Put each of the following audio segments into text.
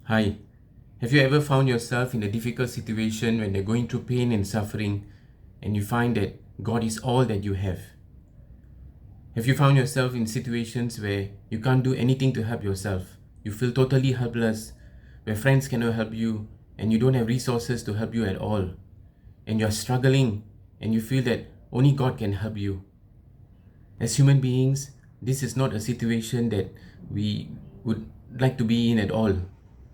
Hi, have you ever found yourself in a difficult situation when you're going through pain and suffering and you find that God is all that you have? Have you found yourself in situations where you can't do anything to help yourself? You feel totally helpless, where friends cannot help you and you don't have resources to help you at all, and you're struggling and you feel that only God can help you. As human beings, this is not a situation that we would like to be in at all.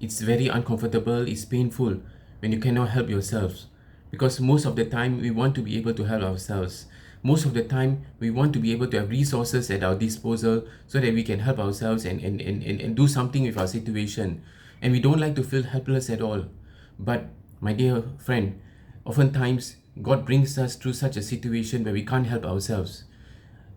It's very uncomfortable, it's painful when you cannot help yourselves. Because most of the time, we want to be able to help ourselves. Most of the time, we want to be able to have resources at our disposal so that we can help ourselves and do something with our situation. And we don't like to feel helpless at all. But, my dear friend, oftentimes, God brings us through such a situation where we can't help ourselves.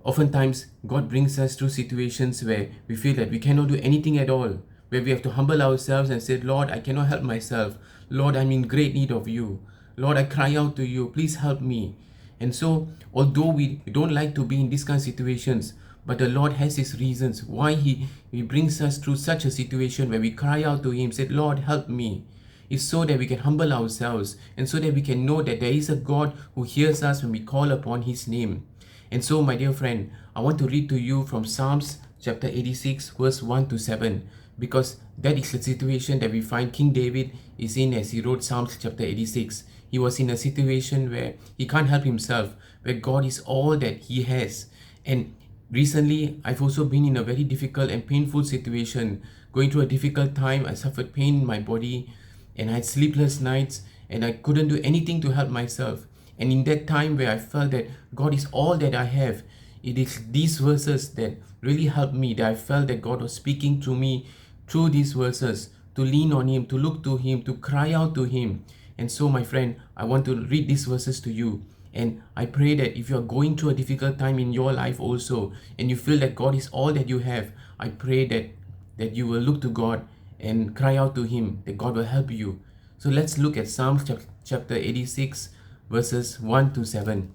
Oftentimes, God brings us through situations where we feel that we cannot do anything at all, where we have to humble ourselves and say, Lord, I cannot help myself. Lord, I'm in great need of you. Lord, I cry out to you. Please help me. And so, although we don't like to be in these kind of situations, but the Lord has His reasons why He brings us through such a situation where we cry out to Him, say, Lord, help me. It's so that we can humble ourselves and so that we can know that there is a God who hears us when we call upon His name. And so, my dear friend, I want to read to you from Psalms chapter 86, verse 1 to 7, because that is the situation that we find King David is in as he wrote Psalms chapter 86. He was in a situation where he can't help himself, where God is all that he has. And recently, I've also been in a very difficult and painful situation, going through a difficult time. I suffered pain in my body, and I had sleepless nights, and I couldn't do anything to help myself. And in that time where I felt that God is all that I have, it is these verses that really helped me, that I felt that God was speaking to me through these verses, to lean on Him, to look to Him, to cry out to Him. And so, my friend, I want to read these verses to you. And I pray that if you are going through a difficult time in your life also, and you feel that God is all that you have, I pray that you will look to God and cry out to Him, that God will help you. So let's look at Psalms chapter 86, verses 1 to 7.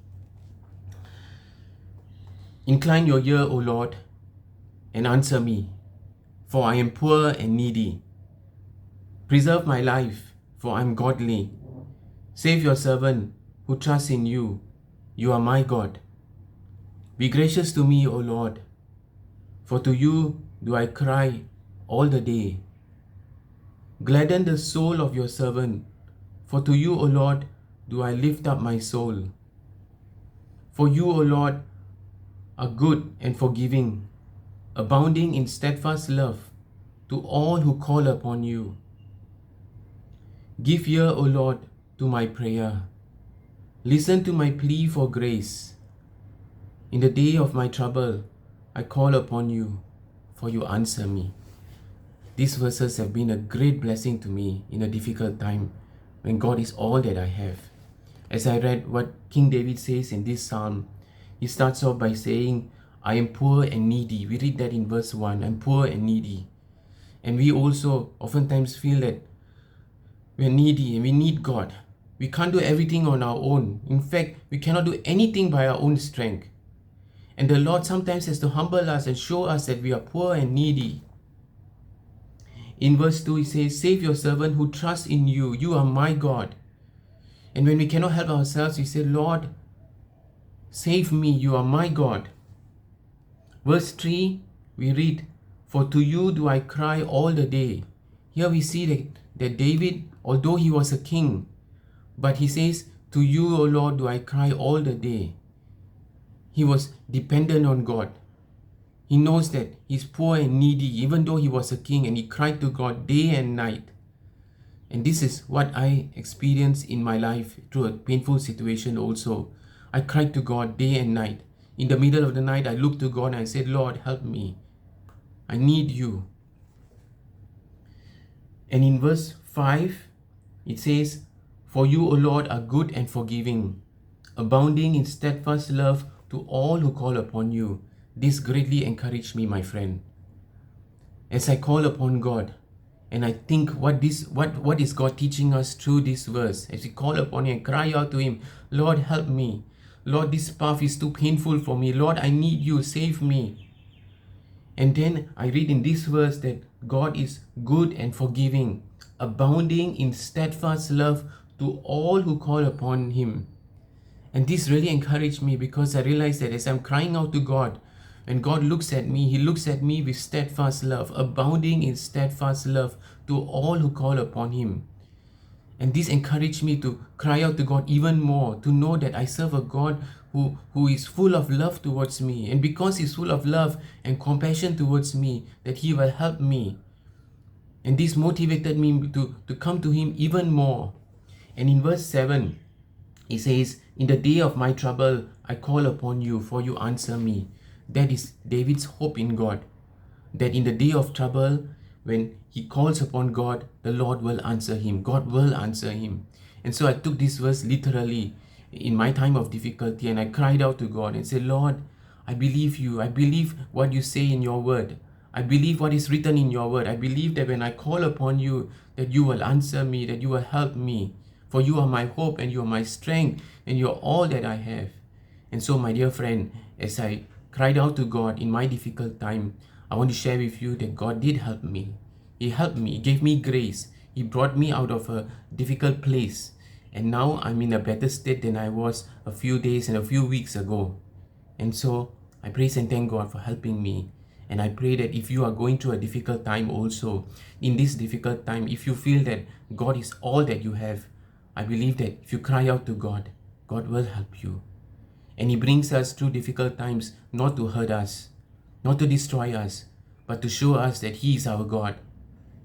Incline your ear, O Lord, and answer me, for I am poor and needy. Preserve my life, for I am godly. Save your servant who trusts in you. You are my God. Be gracious to me, O Lord, for to you do I cry all the day. Gladden the soul of your servant, for to you, O Lord, do I lift up my soul. For you, O Lord, are good and forgiving, abounding in steadfast love to all who call upon you. Give ear, O Lord, to my prayer. Listen to my plea for grace. In the day of my trouble, I call upon you, for you answer me. These verses have been a great blessing to me in a difficult time when God is all that I have. As I read what King David says in this psalm, he starts off by saying, I am poor and needy. We read that in verse 1, I'm poor and needy. And we also oftentimes feel that we're needy and we need God. We can't do everything on our own. In fact, we cannot do anything by our own strength. And the Lord sometimes has to humble us and show us that we are poor and needy. In verse 2, he says, Save your servant who trusts in you. You are my God. And when we cannot help ourselves, we say, Lord, save me. You are my God. Verse 3, we read, For to you do I cry all the day. Here we see that David, although he was a king, but he says, To you, O Lord, do I cry all the day. He was dependent on God. He knows that he's poor and needy, even though he was a king, and he cried to God day and night. And this is what I experienced in my life through a painful situation also. I cried to God day and night. In the middle of the night, I looked to God and I said, Lord, help me. I need you. And in verse 5, it says, For you, O Lord, are good and forgiving, abounding in steadfast love to all who call upon you. This greatly encouraged me, my friend. As I call upon God, and I think what is God teaching us through this verse, as we call upon Him and cry out to Him, Lord, help me. Lord, this path is too painful for me. Lord, I need you. Save me. And then I read in this verse that God is good and forgiving. abounding in steadfast love to all who call upon him. And this really encouraged me, because I realized that as I'm crying out to God, when God looks at me, he looks at me with steadfast love, abounding in steadfast love to all who call upon him. And this encouraged me to cry out to God even more, to know that I serve a God who is full of love towards me. And because he's full of love and compassion towards me, that he will help me. And this motivated me to come to him even more. And in verse 7, he says, "In the day of my trouble, I call upon you, for you answer me." That is David's hope in God. That in the day of trouble, when he calls upon God, the Lord will answer him. God will answer him. And so I took this verse literally in my time of difficulty, and I cried out to God and said, "Lord, I believe you. I believe what you say in your word. I believe what is written in your word. I believe that when I call upon you, that you will answer me, that you will help me. For you are my hope, and you are my strength, and you are all that I have." And so, my dear friend, as I cried out to God in my difficult time, I want to share with you that God did help me. He helped me, He gave me grace. He brought me out of a difficult place. And now I'm in a better state than I was a few days and a few weeks ago. And so I praise and thank God for helping me. And I pray that if you are going through a difficult time also, in this difficult time, if you feel that God is all that you have, I believe that if you cry out to God, God will help you. And He brings us through difficult times not to hurt us, not to destroy us, but to show us that He is our God.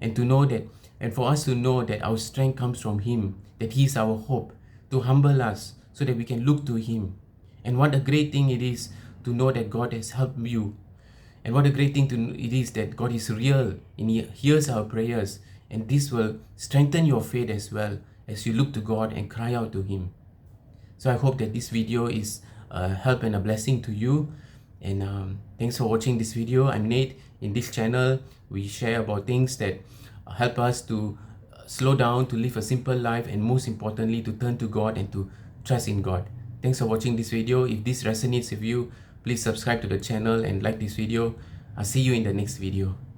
And to know that, and for us to know that our strength comes from Him, that He is our hope, to humble us so that we can look to Him. And what a great thing it is to know that God has helped you. And what a great thing it is that God is real and He hears our prayers. And this will strengthen your faith as well as you look to God and cry out to Him. So I hope that this video is a help and a blessing to you. And thanks for watching this video. I'm Nate. In this channel, we share about things that help us to slow down, to live a simple life, and most importantly, to turn to God and to trust in God. Thanks for watching this video. If this resonates with you, please subscribe to the channel and like this video. I'll see you in the next video.